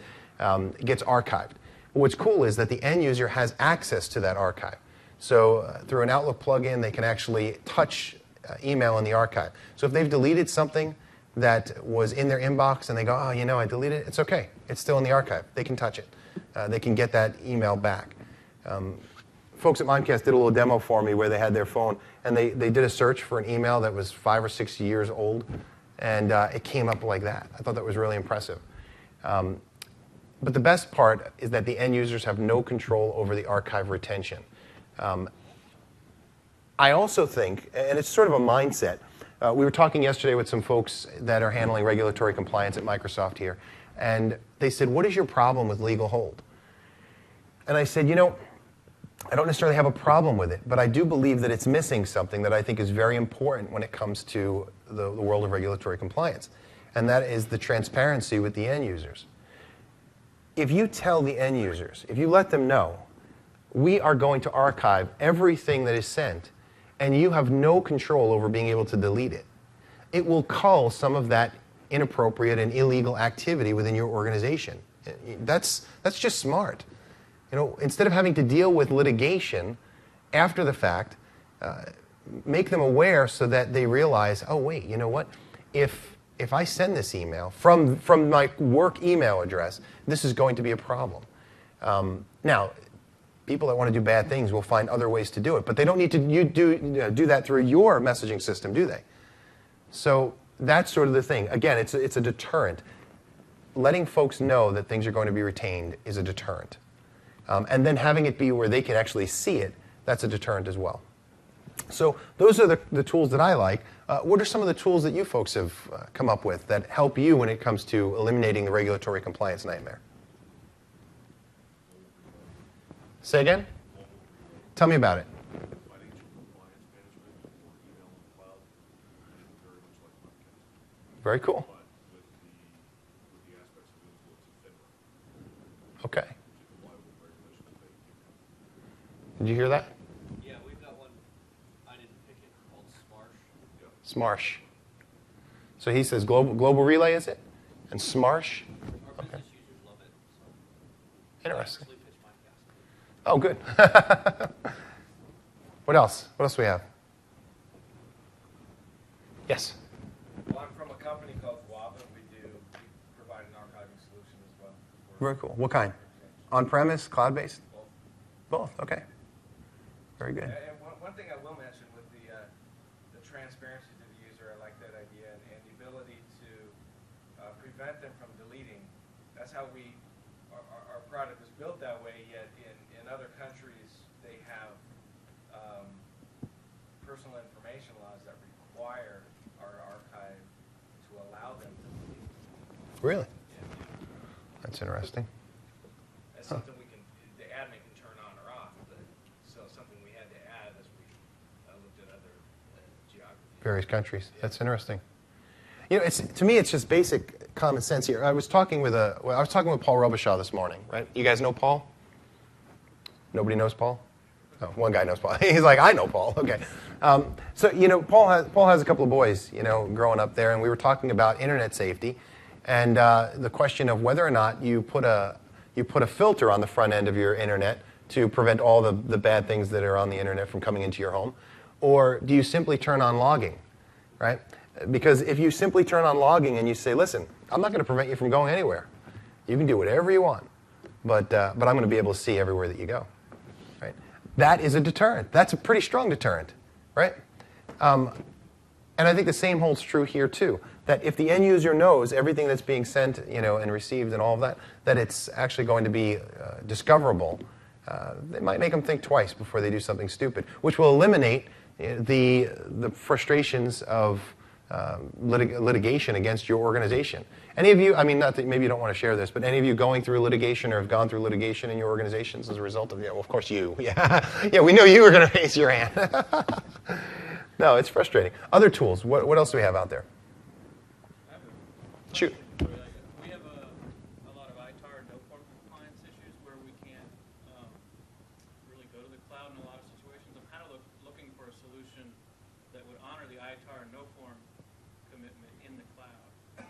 gets archived. What's cool is that the end user has access to that archive. So through an Outlook plugin, they can actually touch email in the archive. So if they've deleted something that was in their inbox and they go, oh, you know, I deleted it, it's okay. It's still in the archive. They can touch it. They can get that email back. Folks at Mimecast did a little demo for me where they had their phone, and they did a search for an email that was 5 or 6 years old, and it came up like that. I thought that was really impressive. But the best part is that the end users have no control over the archive retention. I also think, and it's sort of a mindset, we were talking yesterday with some folks that are handling regulatory compliance at Microsoft here, and they said, what is your problem with legal hold? And I said, you know, I don't necessarily have a problem with it, but I do believe that it's missing something that I think is very important when it comes to the world of regulatory compliance, and that is the transparency with the end users. If you tell the end users, if you let them know, we are going to archive everything that is sent, and you have no control over being able to delete it, it will cull some of that inappropriate and illegal activity within your organization. That's just smart. You know, instead of having to deal with litigation after the fact, make them aware so that they realize, oh wait, you know what? If I send this email from my work email address, this is going to be a problem. Now, people that want to do bad things will find other ways to do it, but they don't need to do that through your messaging system, do they? So that's sort of the thing. Again, it's a deterrent. Letting folks know that things are going to be retained is a deterrent. And then having it be where they can actually see it, that's a deterrent as well. So those are the tools that I like. What are some of the tools that you folks have come up with that help you when it comes to eliminating the regulatory compliance nightmare? Say again? Tell me about it. Very cool. Okay. Did you hear that? Yeah, we've got one. I didn't pick it, called Smarsh. Smarsh. So he says global relay, is it? And Smarsh? Our business users love it. So Interesting. I actually pitched Mimecast. Oh, good. What else? What else do we have? Yes. Well, I'm from a company called Guava. We provide an archiving solution as well. Very cool. What kind? On-premise, cloud-based? Both. Both. Okay. Very good. And one thing I will mention with the transparency to the user, I like that idea, and the ability to prevent them from deleting. That's how our product is built that way. Yet in other countries, they have personal information laws that require our archive to allow them to delete. Really? Yeah. That's interesting. That's something the admin can turn on or off, but so something we had to add as we looked at other geographies. Various countries. That's interesting. You know, to me, it's just basic common sense here. I was talking with Paul Robichaud this morning, right? You guys know Paul? Nobody knows Paul? Oh, one guy knows Paul. He's like, I know Paul. Okay. So, you know, Paul has a couple of boys, you know, growing up there, and we were talking about internet safety and the question of whether or not you put a filter on the front end of your internet to prevent all the bad things that are on the internet from coming into your home, or do you simply turn on logging, right? Because if you simply turn on logging and you say, listen, I'm not going to prevent you from going anywhere. You can do whatever you want, but I'm going to be able to see everywhere that you go. Right? That is a deterrent. That's a pretty strong deterrent, right? And I think the same holds true here too. That if the end user knows everything that's being sent, and received and all of that, that it's actually going to be discoverable, it might make them think twice before they do something stupid, which will eliminate the frustrations of litigation against your organization. Any of you, I mean, not that maybe you don't want to share this, but any of you going through litigation or have gone through litigation in your organizations as a result of, well, of course you. Yeah, yeah, we knew you were going to raise your hand. No, it's frustrating. Other tools, what else do we have out there? Shoot. We have a lot of ITAR and no-form compliance issues where we can't really go to the cloud in a lot of situations. I'm kind of looking for a solution that would honor the ITAR and no-form commitment in the cloud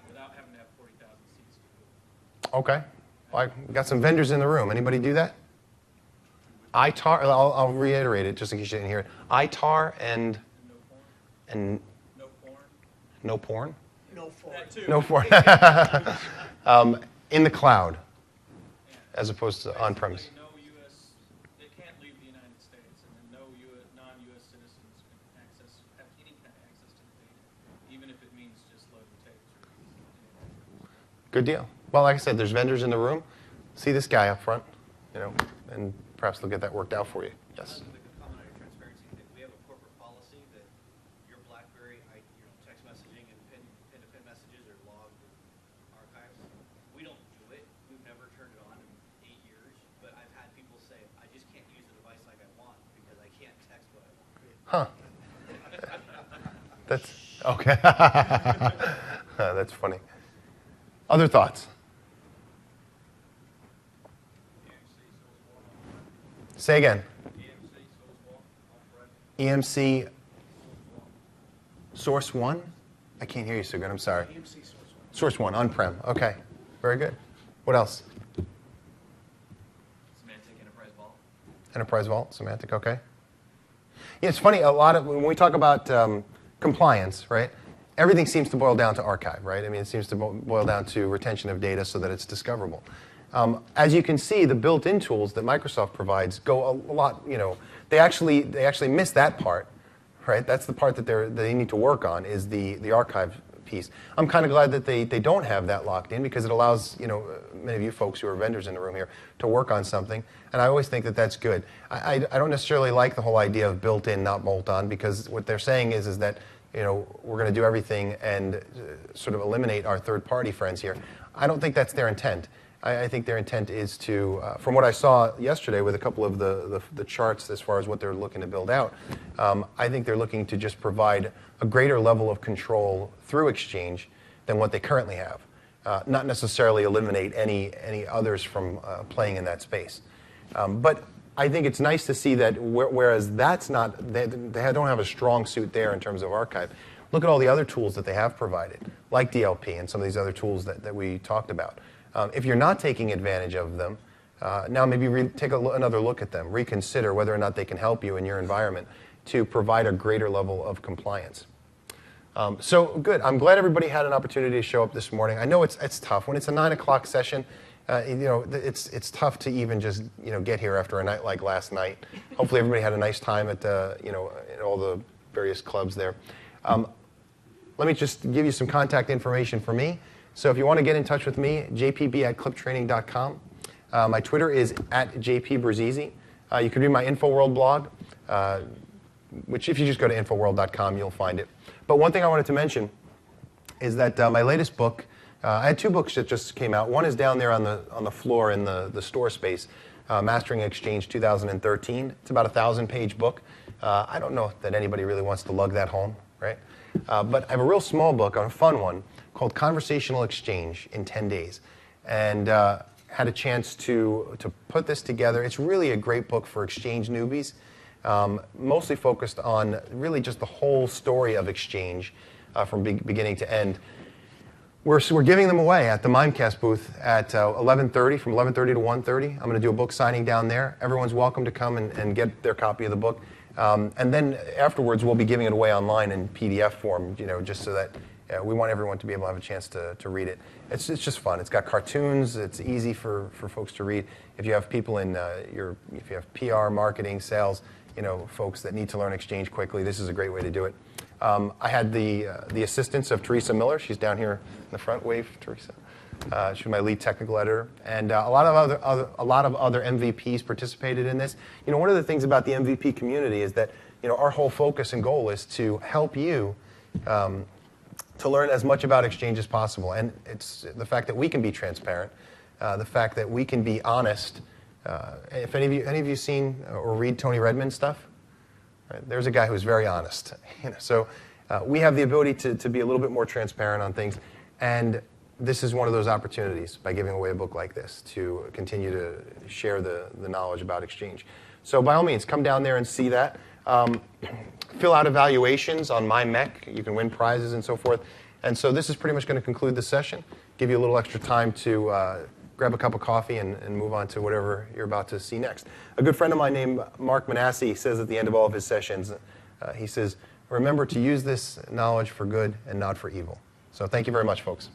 without having to have 40,000 seats to do it. Okay. Well, I got some vendors in the room. Anybody do that? ITAR, I'll reiterate it just in case you didn't hear it. ITAR and No porn. no porn? No porn. That too. No porn. In the cloud, as opposed to on-premise. No U.S. They can't leave the United States, and then no non-U.S. citizens can have any kind of access to the data, even if it means just loading tapes. Good deal. Well, like I said, there's vendors in the room. See this guy up front, and perhaps they'll get that worked out for you. Yes. The comment on your transparency thing, we have a corporate policy that your BlackBerry, text messaging and pin-to-pin messages are logged in archives. We don't do it. We've never turned it on in 8 years. But I've had people say, I just can't use the device like I want because I can't text what I want. Huh. That's okay. That's funny. Other thoughts? Say again. EMC Source 1? I can't hear you so good. I'm sorry. EMC Source 1. Source 1, on-prem. Okay. Very good. What else? Semantic Enterprise Vault. Enterprise Vault, Semantic, okay. Yeah, it's funny, when we talk about compliance, right, everything seems to boil down to archive, right? I mean, it seems to boil down to retention of data so that it's discoverable. As you can see, the built-in tools that Microsoft provides go a lot, they actually miss that part, right? That's the part that they need to work on, is the archive piece. I'm kind of glad that they don't have that locked in, because it allows, many of you folks who are vendors in the room here to work on something, and I always think that that's good. I don't necessarily like the whole idea of built-in, not bolt-on, because what they're saying is that, we're going to do everything and sort of eliminate our third-party friends here. I don't think that's their intent. I think their intent is to, from what I saw yesterday with a couple of the charts as far as what they're looking to build out, I think they're looking to just provide a greater level of control through Exchange than what they currently have. Not necessarily eliminate any others from playing in that space. But I think it's nice to see that whereas that's not, they don't have a strong suit there in terms of archive, look at all the other tools that they have provided, like DLP and some of these other tools that we talked about. If you're not taking advantage of them, now maybe take another look at them, reconsider whether or not they can help you in your environment to provide a greater level of compliance. So good. I'm glad everybody had an opportunity to show up this morning. I know it's tough. When it's a 9 o'clock session, it's tough to even just get here after a night like last night. Hopefully everybody had a nice time at in all the various clubs there. Let me just give you some contact information for me. So if you want to get in touch with me, jpb@cliptraining.com. My Twitter is @jpbrzezi. You can read my InfoWorld blog, which if you just go to InfoWorld.com, you'll find it. But one thing I wanted to mention is that my latest book, I had 2 books that just came out. One is down there on the floor in the store space, Mastering Exchange 2013. It's about a 1,000-page book. I don't know that anybody really wants to lug that home, right? But I have a real small book, a fun one, called Conversational Exchange in 10 Days. And had a chance to put this together. It's really a great book for Exchange newbies, mostly focused on really just the whole story of Exchange from beginning to end. We're giving them away at the Mimecast booth at 11:30, from 11:30 to 1:30. I'm going to do a book signing down there. Everyone's welcome to come and get their copy of the book. And then afterwards, we'll be giving it away online in PDF form, just so that we want everyone to be able to have a chance to read it. It's just fun. It's got cartoons. It's easy for folks to read. If you have people in if you have PR, marketing, sales, folks that need to learn Exchange quickly, this is a great way to do it. I had the assistance of Teresa Miller. She's down here in the front. Wave, Teresa. She's my lead technical editor, and a lot of other MVPs participated in this. One of the things about the MVP community is that our whole focus and goal is to help you to learn as much about Exchange as possible, and it's the fact that we can be transparent, the fact that we can be honest. If any of you seen or read Tony Redmond's stuff, right? There's a guy who's very honest. So we have the ability to be a little bit more transparent on things, and this is one of those opportunities by giving away a book like this to continue to share the knowledge about Exchange. So by all means, come down there and see that. Fill out evaluations on MyMech. You can win prizes and so forth. And so this is pretty much going to conclude the session. Give you a little extra time to grab a cup of coffee and move on to whatever you're about to see next. A good friend of mine named Mark Manassi says at the end of all of his sessions, he says, remember to use this knowledge for good and not for evil. So thank you very much, folks.